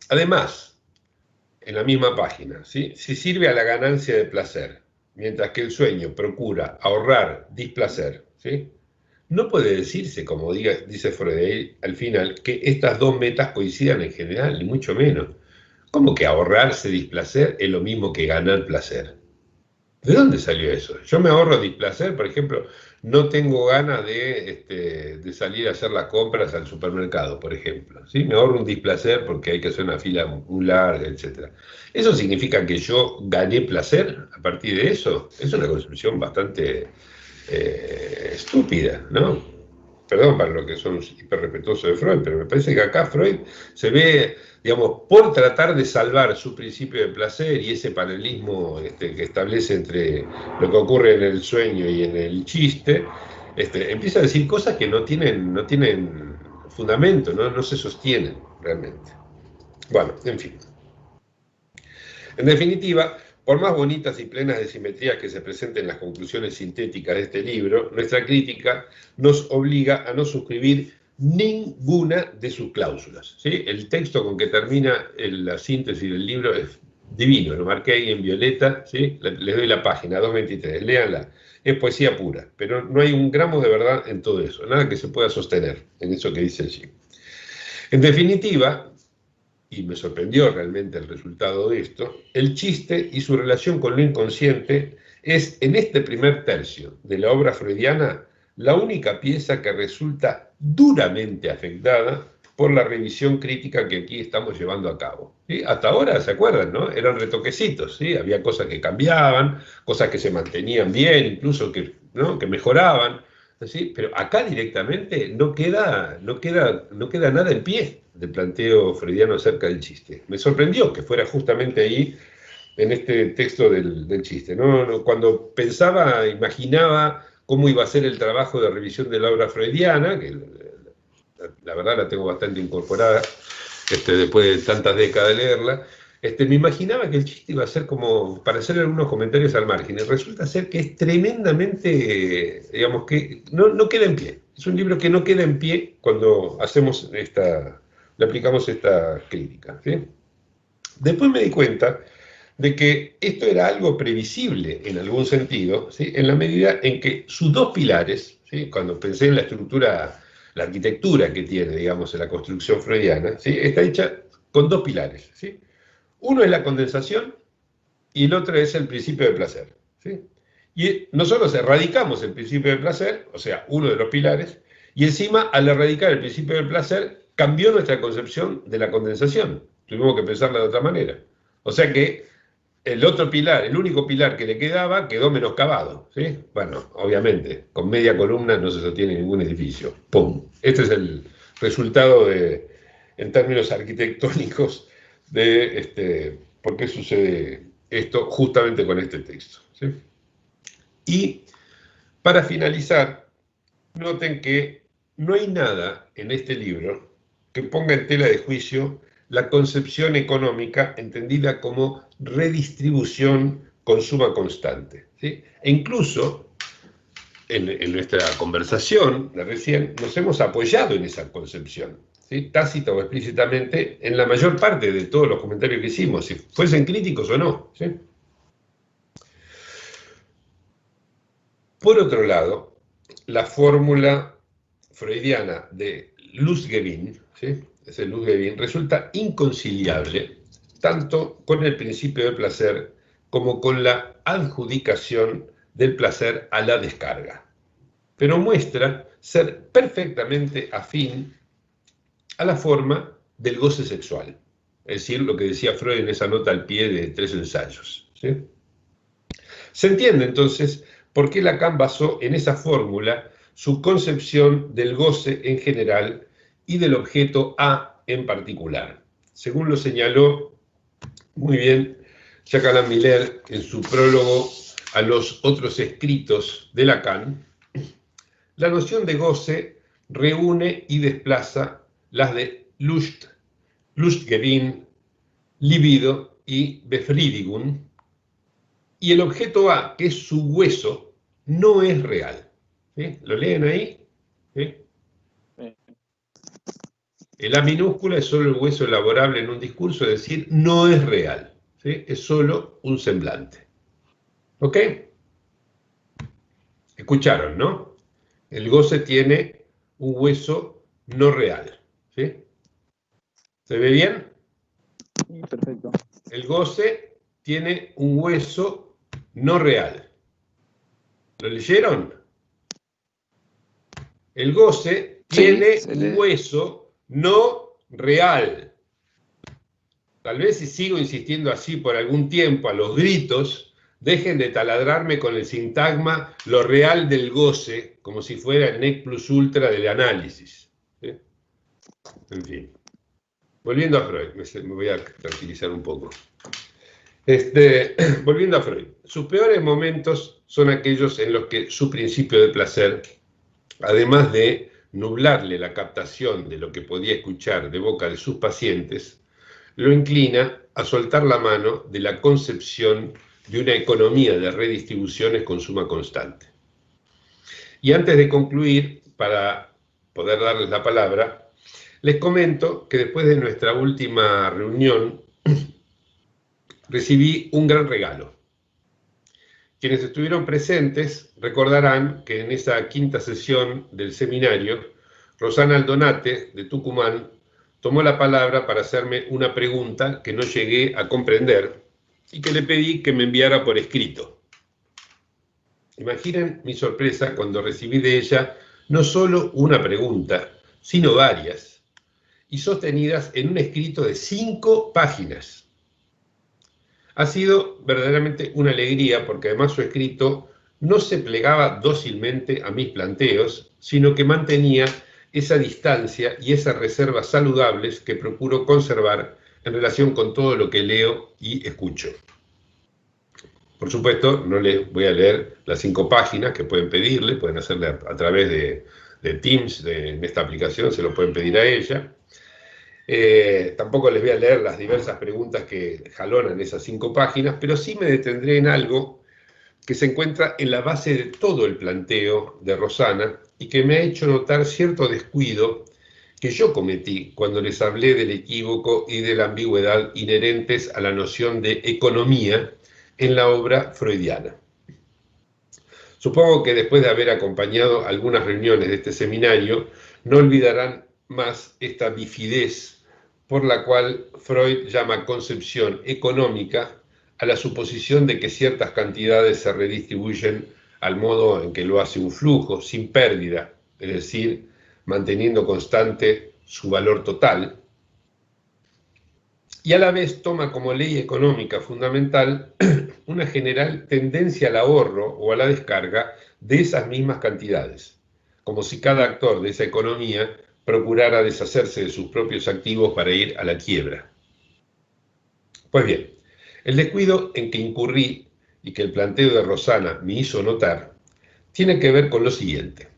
Además, en la misma página, ¿sí? Si sirve a la ganancia de placer, mientras que el sueño procura ahorrar displacer, ¿sí? No puede decirse, como dice Freud al final, que estas dos metas coincidan en general, ni mucho menos. ¿Cómo que ahorrarse displacer es lo mismo que ganar placer? ¿De dónde salió eso? Yo me ahorro displacer, por ejemplo, no tengo ganas de salir a hacer las compras al supermercado, por ejemplo. ¿Sí? Me ahorro un displacer porque hay que hacer una fila muy larga, etc. ¿Eso significa que yo gané placer a partir de eso? Es una construcción bastante estúpida, ¿no? perdón para los que son hiperrespetuosos de Freud, pero me parece que acá Freud se ve, digamos, por tratar de salvar su principio de placer y ese paralelismo que establece entre lo que ocurre en el sueño y en el chiste, empieza a decir cosas que no tienen fundamento, no se sostienen realmente. Bueno, en fin. En definitiva, por más bonitas y plenas de simetrías que se presenten las conclusiones sintéticas de este libro, nuestra crítica nos obliga a no suscribir ninguna de sus cláusulas, ¿sí? El texto con que termina la síntesis del libro es divino, lo marqué ahí en violeta, ¿sí? Les doy la página, 223, léanla. Es poesía pura, pero no hay un gramo de verdad en todo eso, nada que se pueda sostener en eso que dice allí. En definitiva, y me sorprendió realmente el resultado de esto, el chiste y su relación con lo inconsciente es, en este primer tercio de la obra freudiana, la única pieza que resulta duramente afectada por la revisión crítica que aquí estamos llevando a cabo. ¿Sí? Hasta ahora, ¿se acuerdan? ¿No? Eran retoquecitos, ¿sí? Había cosas que cambiaban, cosas que se mantenían bien, incluso que mejoraban, ¿sí? Pero acá directamente no queda nada en pie del planteo freudiano acerca del chiste. Me sorprendió que fuera justamente ahí, en este texto del chiste. Cuando pensaba, imaginaba cómo iba a ser el trabajo de revisión de la obra freudiana, que la verdad la tengo bastante incorporada después de tantas décadas de leerla, me imaginaba que el chiste iba a ser como para hacer algunos comentarios al margen, y resulta ser que es tremendamente, digamos, que no queda en pie. Es un libro que no queda en pie cuando le aplicamos esta crítica, ¿sí? Después me di cuenta de que esto era algo previsible en algún sentido, ¿sí? En la medida en que sus dos pilares, ¿sí? Cuando pensé en la estructura, la arquitectura que tiene, digamos, en la construcción freudiana, ¿sí? Está hecha con dos pilares, ¿sí? Uno es la condensación y el otro es el principio de placer, ¿sí? Y nosotros erradicamos el principio de placer, o sea, uno de los pilares, y encima, al erradicar el principio del placer, cambió nuestra concepción de la condensación. Tuvimos que pensarla de otra manera. O sea que el otro pilar, el único pilar que le quedaba, quedó menoscabado, ¿sí? Bueno, obviamente, con media columna no se sostiene ningún edificio. ¡Pum! Este es el resultado en términos arquitectónicos de por qué sucede esto justamente con este texto, ¿sí? Y para finalizar, noten que no hay nada en este libro que ponga en tela de juicio la concepción económica entendida como redistribución con suma constante, ¿sí? E incluso en nuestra conversación de recién nos hemos apoyado en esa concepción, ¿sí? Tácita o explícitamente, en la mayor parte de todos los comentarios que hicimos, si fuesen críticos o no, ¿sí? Por otro lado, la fórmula freudiana de Lustgewinn, ¿sí? Ese Lustgewinn resulta inconciliable tanto con el principio del placer como con la adjudicación del placer a la descarga, pero muestra ser perfectamente afín a la forma del goce sexual, es decir, lo que decía Freud en esa nota al pie de 3 ensayos, ¿sí? Se entiende entonces por qué Lacan basó en esa fórmula su concepción del goce en general y del objeto A en particular. Según lo señaló muy bien Jacques Alain Miller en su prólogo a los otros escritos de Lacan, la noción de goce reúne y desplaza las de Lust, Lustgewinn, libido y Befriedigung, y el objeto A, que es su hueso, no es real. ¿Sí? ¿Lo leen ahí? ¿Sí? El A minúscula es solo el hueso elaborable en un discurso, es decir, no es real. ¿Sí? Es solo un semblante. ¿Ok? Escucharon, ¿no? El goce tiene un hueso no real. ¿Sí? ¿Se ve bien? Sí, perfecto. El goce tiene un hueso no real. ¿Lo leyeron? El goce tiene un hueso no real. Tal vez si sigo insistiendo así por algún tiempo a los gritos, Dejen de taladrarme con el sintagma lo real del goce, como si fuera el nec plus ultra del análisis. ¿Sí? En fin. Volviendo a Freud, me voy a tranquilizar un poco. Volviendo a Freud, sus peores momentos son aquellos en los que su principio de placer, además de nublarle la captación de lo que podía escuchar de boca de sus pacientes, lo inclina a soltar la mano de la concepción de una economía de redistribuciones con suma constante. Y antes de concluir, para poder darles la palabra, les comento que después de nuestra última reunión recibí un gran regalo. Quienes estuvieron presentes recordarán que en esa quinta sesión del seminario, Rosana Aldonate, de Tucumán, tomó la palabra para hacerme una pregunta que no llegué a comprender y que le pedí que me enviara por escrito. Imaginen mi sorpresa cuando recibí de ella no solo una pregunta, sino varias, y sostenidas en un escrito de 5 páginas. Ha sido verdaderamente una alegría porque además su escrito no se plegaba dócilmente a mis planteos, sino que mantenía esa distancia y esas reservas saludables que procuro conservar en relación con todo lo que leo y escucho. Por supuesto, no les voy a leer las 5 páginas que pueden pedirle, pueden hacerle a través de Teams, en esta aplicación, se lo pueden pedir a ella. Tampoco les voy a leer las diversas preguntas que jalonan esas 5 páginas, pero sí me detendré en algo que se encuentra en la base de todo el planteo de Rosana y que me ha hecho notar cierto descuido que yo cometí cuando les hablé del equívoco y de la ambigüedad inherentes a la noción de economía en la obra freudiana. Supongo que después de haber acompañado algunas reuniones de este seminario, no olvidarán más esta bifidez por la cual Freud llama concepción económica a la suposición de que ciertas cantidades se redistribuyen al modo en que lo hace un flujo, sin pérdida, es decir, manteniendo constante su valor total, y a la vez toma como ley económica fundamental una general tendencia al ahorro o a la descarga de esas mismas cantidades, como si cada actor de esa economía procurara deshacerse de sus propios activos para ir a la quiebra. Pues bien, el descuido en que incurrí y que el planteo de Rosana me hizo notar tiene que ver con lo siguiente.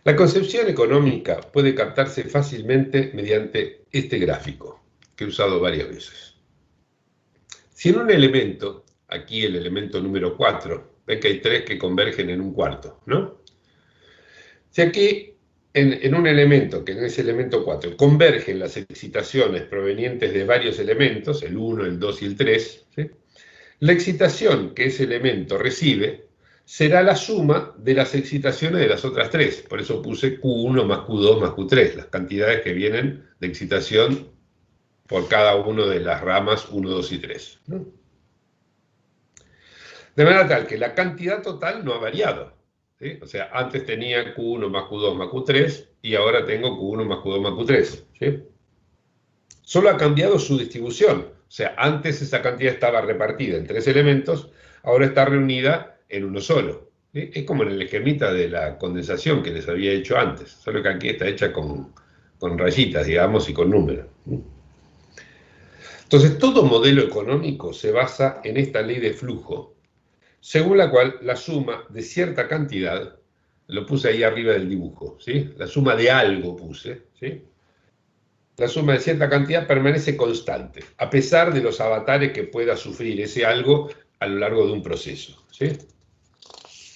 La concepción económica puede captarse fácilmente mediante este gráfico, que he usado varias veces. Si en un elemento, aquí el elemento número 4, ven que hay 3 que convergen en un cuarto, ¿no? Si aquí en un elemento, que en ese elemento 4, convergen las excitaciones provenientes de varios elementos, el 1, el 2 y el 3, ¿sí? La excitación que ese elemento recibe será la suma de las excitaciones de las otras 3. Por eso puse Q1 más Q2 más Q3, las cantidades que vienen de excitación por cada una de las ramas 1, 2 y 3. ¿No? De manera tal que la cantidad total no ha variado. ¿Sí? O sea, antes tenía Q1 más Q2 más Q3 y ahora tengo Q1 más Q2 más Q3. ¿Sí? Solo ha cambiado su distribución. O sea, antes esa cantidad estaba repartida en 3 elementos, ahora está reunida en uno solo. ¿Sí? Es como en el esquemita de la condensación que les había hecho antes, solo que aquí está hecha con rayitas, digamos, y con números. Entonces, todo modelo económico se basa en esta ley de flujo, según la cual la suma de cierta cantidad, lo puse ahí arriba del dibujo, ¿sí? La suma de algo puse, ¿sí? La suma de cierta cantidad permanece constante, a pesar de los avatares que pueda sufrir ese algo a lo largo de un proceso, ¿sí?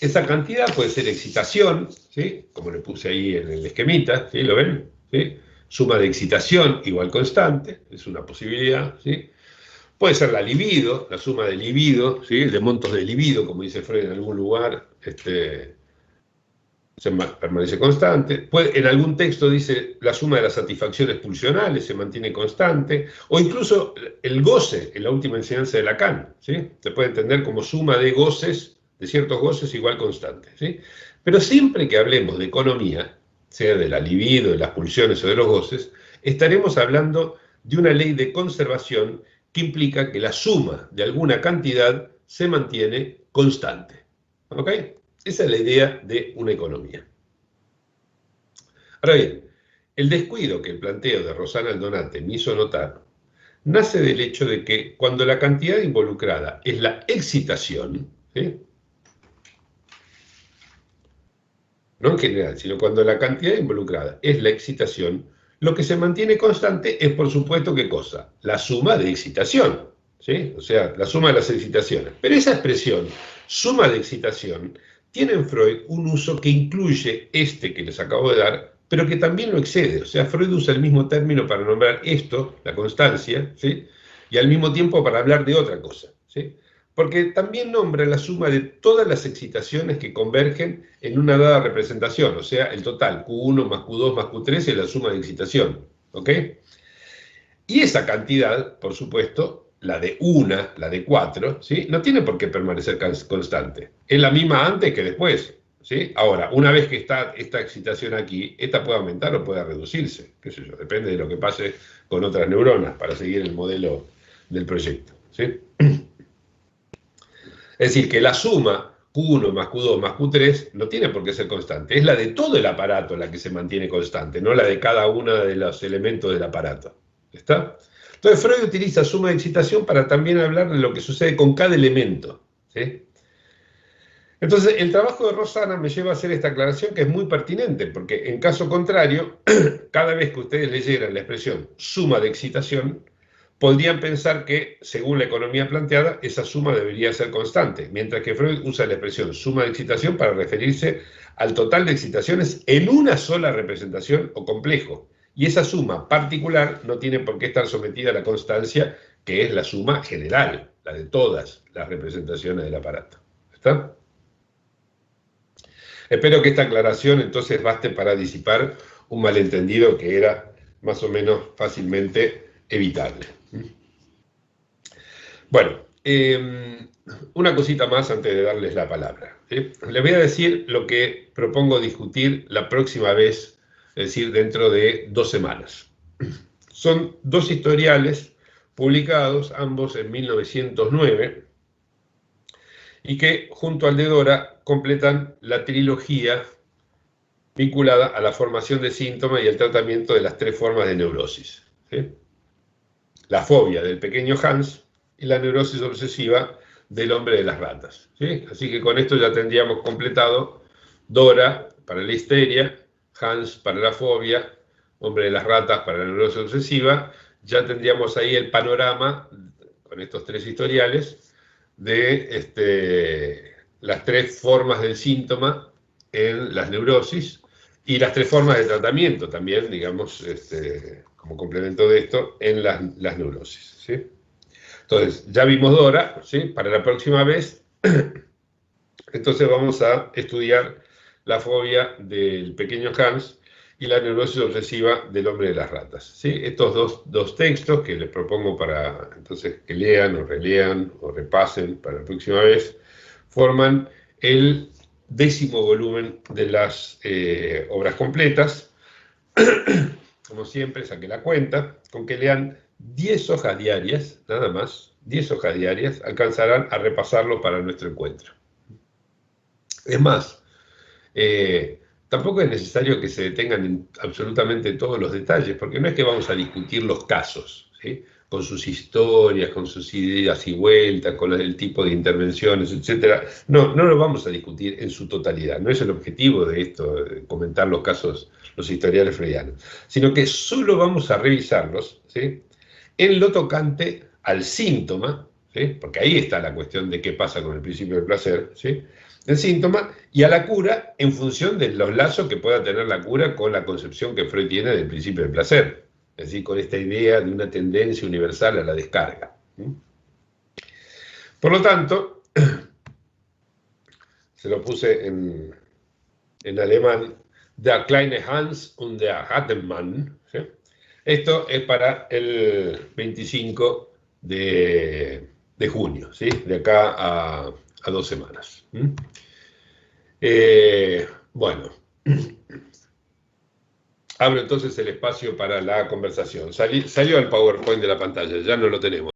Esa cantidad puede ser excitación, ¿sí? Como le puse ahí en el esquemita, ¿sí? ¿Lo ven? ¿Sí? Suma de excitación igual constante, es una posibilidad, ¿sí? Puede ser la libido, la suma de libido, ¿sí? De montos de libido, como dice Freud en algún lugar, permanece constante. En algún texto dice la suma de las satisfacciones pulsionales se mantiene constante, o incluso el goce, en la última enseñanza de Lacan, ¿sí? Se puede entender como suma de goces, de ciertos goces igual constante, ¿sí? Pero siempre que hablemos de economía, sea de la libido, de las pulsiones o de los goces, estaremos hablando de una ley de conservación que implica que la suma de alguna cantidad se mantiene constante. ¿Ok? Esa es la idea de una economía. Ahora bien, el descuido que el planteo de Rosana Aldonate me hizo notar nace del hecho de que cuando la cantidad involucrada es la excitación, ¿sí? No en general, sino cuando la cantidad involucrada es la excitación, lo que se mantiene constante es, por supuesto, ¿qué cosa? La suma de excitación, ¿sí? O sea, la suma de las excitaciones. Pero esa expresión, suma de excitación, tiene en Freud un uso que incluye este que les acabo de dar, pero que también lo excede. O sea, Freud usa el mismo término para nombrar esto, la constancia, ¿sí? Y al mismo tiempo para hablar de otra cosa, ¿sí? Porque también nombra la suma de todas las excitaciones que convergen en una dada representación, o sea, el total, Q1 más Q2 más Q3 es la suma de excitación, ¿ok? Y esa cantidad, por supuesto, la de una, la de 4, ¿sí? No tiene por qué permanecer constante. Es la misma antes que después, ¿sí? Ahora, una vez que está esta excitación aquí, esta puede aumentar o puede reducirse, qué sé yo, depende de lo que pase con otras neuronas para seguir el modelo del proyecto, ¿sí? Es decir, que la suma Q1 más Q2 más Q3 no tiene por qué ser constante. Es la de todo el aparato la que se mantiene constante, no la de cada uno de los elementos del aparato. ¿Está? Entonces Freud utiliza suma de excitación para también hablar de lo que sucede con cada elemento. ¿Sí? Entonces, el trabajo de Rosana me lleva a hacer esta aclaración que es muy pertinente, porque en caso contrario, cada vez que ustedes leyeran la expresión suma de excitación, podrían pensar que, según la economía planteada, esa suma debería ser constante, mientras que Freud usa la expresión suma de excitación para referirse al total de excitaciones en una sola representación o complejo. Y esa suma particular no tiene por qué estar sometida a la constancia, que es la suma general, la de todas las representaciones del aparato. ¿Está? Espero que esta aclaración entonces baste para disipar un malentendido que era más o menos fácilmente evitable. Bueno, una cosita más antes de darles la palabra. ¿Sí? Les voy a decir lo que propongo discutir la próxima vez, es decir, dentro de 2 semanas. Son 2 historiales publicados, ambos en 1909, y que junto al de Dora completan la trilogía vinculada a la formación de síntomas y el tratamiento de las 3 formas de neurosis. ¿Sí? La fobia del pequeño Hans y la neurosis obsesiva del hombre de las ratas. ¿Sí? Así que con esto ya tendríamos completado Dora para la histeria, Hans para la fobia, hombre de las ratas para la neurosis obsesiva. Ya tendríamos ahí el panorama, con estos 3 historiales, de las 3 formas del síntoma en las neurosis y las 3 formas de tratamiento también, digamos, como complemento de esto, en las neurosis. ¿Sí? Entonces, ya vimos Dora, ¿sí? Para la próxima vez, entonces vamos a estudiar la fobia del pequeño Hans y la neurosis obsesiva del hombre de las ratas. ¿Sí? Estos dos textos que les propongo para entonces que lean o relean o repasen para la próxima vez, forman el 10º volumen de las obras completas. Como siempre, saqué la cuenta, con que lean 10 hojas diarias, nada más, 10 hojas diarias, alcanzarán a repasarlo para nuestro encuentro. Es más, tampoco es necesario que se detengan en absolutamente todos los detalles, porque no es que vamos a discutir los casos, ¿sí? Con sus historias, con sus ideas y vueltas, con el tipo de intervenciones, etc. No, no lo vamos a discutir en su totalidad. No es el objetivo de esto, de comentar los casos, los historiales freudianos, sino que solo vamos a revisarlos, ¿sí? En lo tocante al síntoma, ¿sí? Porque ahí está la cuestión de qué pasa con el principio del placer, ¿sí? El síntoma, y a la cura en función de los lazos que pueda tener la cura con la concepción que Freud tiene del principio del placer, es decir, con esta idea de una tendencia universal a la descarga. Por lo tanto, se lo puse en alemán, Der kleine Hans und der Rattenmann, ¿sí? Esto es para el 25 de junio, ¿sí? De acá a 2 semanas. Bueno, abro entonces el espacio para la conversación. Salió el PowerPoint de la pantalla, ya no lo tenemos.